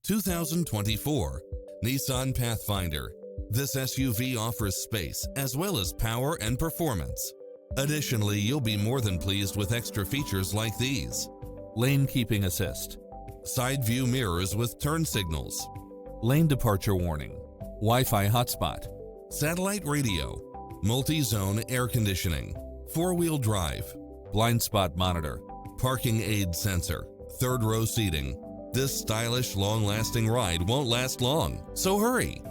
2024 Nissan Pathfinder. This SUV offers space as well as power and performance. Additionally, you'll be more than pleased with extra features like these: lane keeping assist, side view mirrors with turn signals, lane departure warning, Wi-Fi hotspot, satellite radio, multi-zone air conditioning, four-wheel drive, blind spot monitor, parking aid sensor, third row seating. This stylish, long-lasting ride won't last long, so hurry!